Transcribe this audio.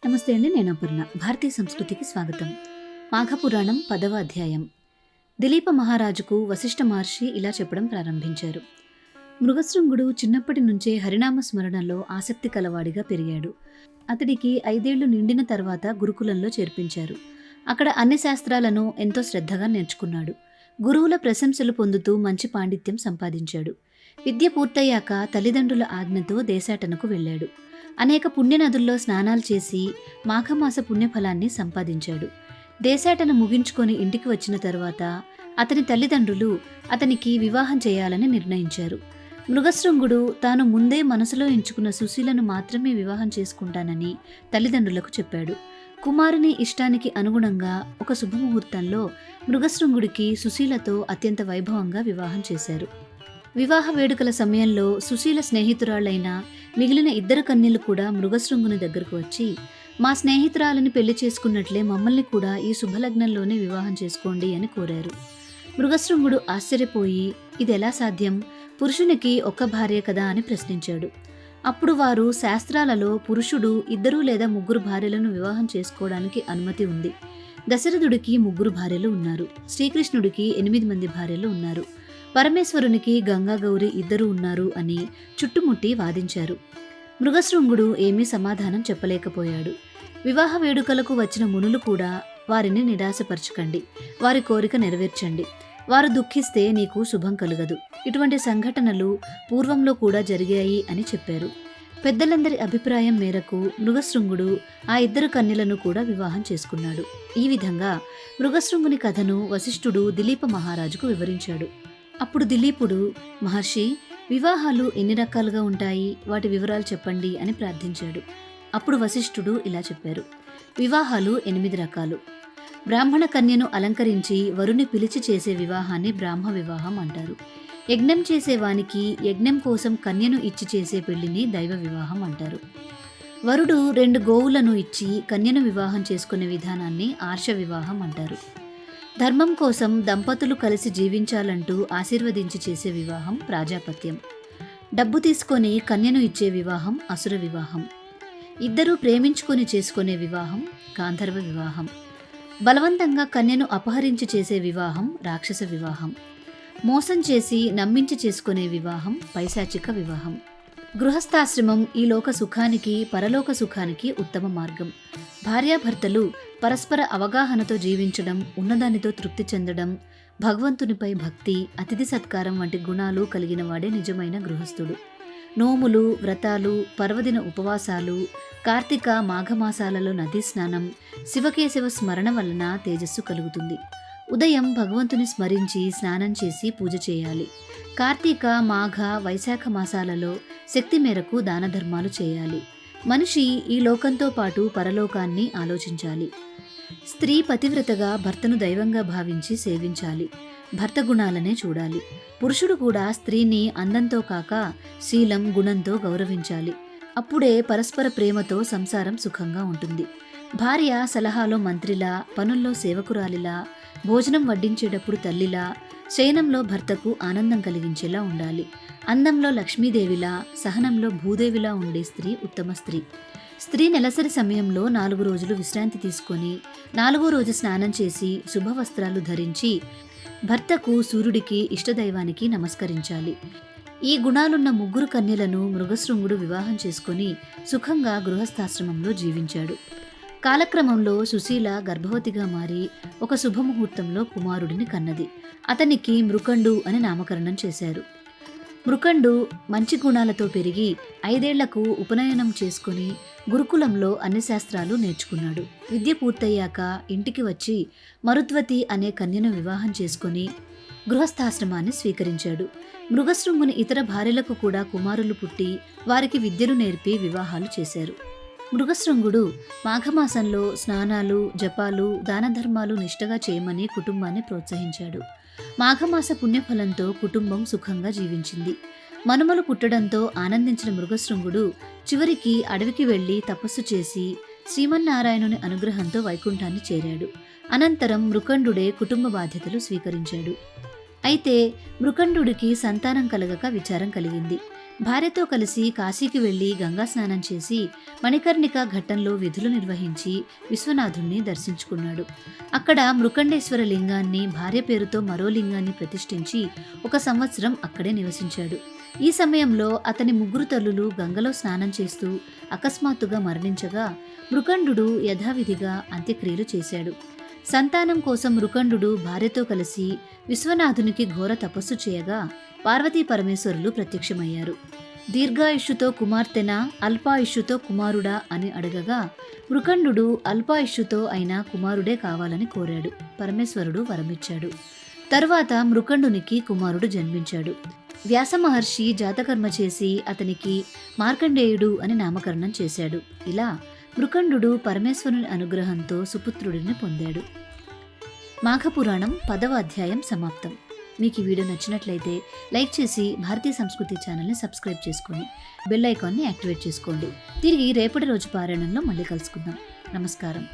నమస్తే అండి. నేను అపర్ణ. భారతీయ సంస్కృతికి స్వాగతం. మాఘపురాణం 10వ అధ్యాయం. దిలీప మహారాజుకు వశిష్ఠ మహర్షి ఇలా చెప్పడం ప్రారంభించారు. మృగశృంగుడు చిన్నప్పటి నుంచే హరినామ స్మరణలో ఆసక్తి కలవాడిగా పెరిగాడు. అతడికి 5 ఏళ్లు నిండిన తర్వాత గురుకులంలో చేర్పించారు. అక్కడ అన్ని శాస్త్రాలను ఎంతో శ్రద్ధగా నేర్చుకున్నాడు. గురువుల ప్రశంసలు పొందుతూ మంచి పాండిత్యం సంపాదించాడు. విద్య పూర్తయ్యాక తల్లిదండ్రుల ఆజ్ఞతో దేశాటనకు వెళ్ళాడు. అనేక పుణ్యనదుల్లో స్నానాలు చేసి మాఘమాస పుణ్యఫలాన్ని సంపాదించాడు. దేశాటన ముగించుకొని ఇంటికి వచ్చిన తరువాత అతని తల్లిదండ్రులు అతనికి వివాహం చేయాలని నిర్ణయించారు. మృగశృంగుడు తాను ముందే మనసులో ఎంచుకున్న సుశీలను మాత్రమే వివాహం చేసుకుంటానని తల్లిదండ్రులకు చెప్పాడు. కుమారుని ఇష్టానికి అనుగుణంగా ఒక శుభముహూర్తంలో మృగశృంగుడికి సుశీలతో అత్యంత వైభవంగా వివాహం చేశారు. వివాహ వేడుకల సమయంలో సుశీల స్నేహితురాళ్లైన మిగిలిన 2 కన్యలు కూడా మృగశృంగుని దగ్గరకు వచ్చి, మా స్నేహితురాలని పెళ్లి చేసుకున్నట్లే మమ్మల్ని కూడా ఈ శుభలగ్నంలోనే వివాహం చేసుకోండి అని కోరారు. మృగశృంగుడు ఆశ్చర్యపోయి, ఇదెలా సాధ్యం? పురుషునికి ఒక్క భార్య కదా అని ప్రశ్నించాడు. అప్పుడు వారు, శాస్త్రాలలో పురుషుడు 2 లేదా 3 భార్యలను వివాహం చేసుకోవడానికి అనుమతి ఉంది. దశరథుడికి 3 భార్యలు ఉన్నారు. శ్రీకృష్ణుడికి 8 మంది భార్యలు ఉన్నారు. పరమేశ్వరునికి గంగాగౌరి 2 ఉన్నారు అని చుట్టుముట్టి వాదించారు. మృగశృంగుడు ఏమీ సమాధానం చెప్పలేకపోయాడు. వివాహ వేడుకలకు వచ్చిన మునులు కూడా, వారిని నిరాశపరచకండి, వారి కోరిక నెరవేర్చండి, వారు దుఃఖిస్తే నీకు శుభం కలుగదు, ఇటువంటి సంఘటనలు పూర్వంలో కూడా జరిగాయి అని చెప్పారు. పెద్దలందరి అభిప్రాయం మేరకు మృగశృంగుడు ఆ 2 కన్యలను కూడా వివాహం చేసుకున్నాడు. ఈ విధంగా మృగశృంగుని కథను వశిష్ఠుడు దిలీప మహారాజుకు వివరించాడు. అప్పుడు దిలీపుడు, మహర్షి, వివాహాలు ఎన్ని రకాలుగా ఉంటాయి, వాటి వివరాలు చెప్పండి అని ప్రార్థించాడు. అప్పుడు వశిష్ఠుడు ఇలా చెప్పారు. వివాహాలు 8 రకాలు. బ్రాహ్మణ కన్యను అలంకరించి వరుని పిలిచి చేసే వివాహాన్ని బ్రాహ్మ వివాహం అంటారు. యజ్ఞం చేసేవానికి యజ్ఞం కోసం కన్యను ఇచ్చి చేసే పెళ్లిని దైవ వివాహం అంటారు. వరుడు 2 గోవులను ఇచ్చి కన్యను వివాహం చేసుకునే విధానాన్ని ఆర్ష వివాహం అంటారు. ధర్మం కోసం దంపతులు కలిసి జీవించాలంటూ ఆశీర్వదించి చేసే వివాహం ప్రాజాపత్యం. డబ్బు తీసుకొని కన్యను ఇచ్చే వివాహం అసుర వివాహం. 2 ప్రేమించుకొని చేసుకునే వివాహం గాంధర్వ వివాహం. బలవంతంగా కన్యను అపహరించి చేసే వివాహం రాక్షస వివాహం. మోసం చేసి నమ్మించి చేసుకునే వివాహం పైశాచిక వివాహం. గృహస్థాశ్రమం ఈ లోక సుఖానికి పరలోక సుఖానికి ఉత్తమ మార్గం. భార్యాభర్తలు పరస్పర అవగాహనతో జీవించడం, ఉన్నదానితో తృప్తి చెందడం, భగవంతునిపై భక్తి, అతిథి సత్కారం వంటి గుణాలు కలిగిన వాడే నిజమైన గృహస్థుడు. నోములు, వ్రతాలు, పర్వదిన ఉపవాసాలు, కార్తీక మాఘమాసాలలో నదీ స్నానం, శివకేశవ స్మరణ వలన తేజస్సు కలుగుతుంది. ఉదయం భగవంతుని స్మరించి స్నానం చేసి పూజ చేయాలి. కార్తీక మాఘ వైశాఖ మాసాలలో శక్తి మేరకు దాన ధర్మాలు చేయాలి. మనిషి ఈ లోకంతో పాటు పరలోకాన్ని ఆలోచించాలి. స్త్రీ పతివ్రతగా భర్తను దైవంగా భావించి సేవించాలి. భర్త గుణాలనే చూడాలి. పురుషుడు కూడా స్త్రీని అందంతో కాక శీలం, గుణంతో గౌరవించాలి. అప్పుడే పరస్పర ప్రేమతో సంసారం సుఖంగా ఉంటుంది. భార్య సలహాలో మంత్రిలా, పనుల్లో సేవకురాలిలా, భోజనం వడ్డించేటప్పుడు తల్లిలా, శయనంలో భర్తకు ఆనందం కలిగించేలా ఉండాలి. అందంలో లక్ష్మీదేవిలా, సహనంలో భూదేవిలా ఉండే స్త్రీ ఉత్తమ స్త్రీ. స్త్రీ నెలసరి సమయంలో 4 రోజులు విశ్రాంతి తీసుకొని 4వ రోజు స్నానం చేసి శుభవస్త్రాలు ధరించి భర్తకు, సూర్యుడికి, ఇష్టదైవానికి నమస్కరించాలి. ఈ గుణాలున్న 3 కన్యలను మృగశృంగుడు వివాహం చేసుకొని సుఖంగా గృహస్థాశ్రమంలో జీవించాడు. కాలక్రమంలో సుశీల గర్భవతిగా మారి ఒక శుభముహూర్తంలో కుమారుడిని కన్నది. అతనికి మృకండు అని నామకరణం చేశారు. మృకండు మంచి గుణాలతో పెరిగి 5 ఏళ్లకు ఉపనయనం చేసుకుని గురుకులంలో అన్ని శాస్త్రాలు నేర్చుకున్నాడు. విద్య పూర్తయ్యాక ఇంటికి వచ్చి మరుద్వతి అనే కన్యను వివాహం చేసుకుని గృహస్థాశ్రమాన్ని స్వీకరించాడు. మృగశృంగుని ఇతర భార్యలకు కూడా కుమారులు పుట్టి వారికి విద్యను నేర్పి వివాహాలు చేశారు. మృగశృంగుడు మాఘమాసంలో స్నానాలు, జపాలు, దానధర్మాలు నిష్టగా చేయమని కుటుంబాన్ని ప్రోత్సహించాడు. మాఘమాస పుణ్యఫలంతో కుటుంబం సుఖంగా జీవించింది. మనుమలు పుట్టడంతో ఆనందించిన మృగశృంగుడు చివరికి అడవికి వెళ్లి తపస్సు చేసి శ్రీమన్నారాయణుని అనుగ్రహంతో వైకుంఠాన్ని చేరాడు. అనంతరం మృకండుడే కుటుంబ బాధ్యతలు స్వీకరించాడు. అయితే మృకండుడికి సంతానం కలగక విచారం కలిగింది. భార్యతో కలిసి కాశీకి వెళ్లి గంగా స్నానం చేసి మణికర్ణిక ఘట్టంలో విధులు నిర్వహించి విశ్వనాథుణ్ణి దర్శించుకున్నాడు. అక్కడ మృకండేశ్వర లింగాన్ని, భార్య పేరుతో మరో లింగాన్ని ప్రతిష్ఠించి 1 సంవత్సరం అక్కడే నివసించాడు. ఈ సమయంలో అతని 3 తల్లులు గంగలో స్నానం చేస్తూ అకస్మాత్తుగా మరణించగా మృకండు యథావిధిగా అంత్యక్రియలు చేశాడు. సంతానం కోసం మృకండు భార్యతో కలిసి విశ్వనాథునికి ఘోర తపస్సు చేయగా పార్వతీ పరమేశ్వరులు ప్రత్యక్షమయ్యారు. దీర్ఘాయుష్యుతో కుమార్తెనా, అల్పాయుష్యుతో కుమారుడా అని అడగగా మృకండు అల్పాయుష్యుతో అయిన కుమారుడే కావాలని కోరాడు. పరమేశ్వరుడు వరమిచ్చాడు. తరువాత మృకండునికి కుమారుడు జన్మించాడు. వ్యాస మహర్షి జాతకర్మ చేసి అతనికి మార్కండేయుడు అని నామకరణం చేశాడు. ఇలా మృకండు పరమేశ్వరుని అనుగ్రహంతో సుపుత్రుడిని పొందాడు. మాఘపురాణం 10వ అధ్యాయం సమాప్తం. మీకు ఈ వీడియో నచ్చినట్లయితే లైక్ చేసి భారతీయ సంస్కృతి ఛానల్ని సబ్స్క్రైబ్ చేసుకొని బెల్ ఐకాన్ని యాక్టివేట్ చేసుకోండి. తిరిగి రేపటి రోజు పారాయణంలో మళ్ళీ కలుసుకుందాం. నమస్కారం.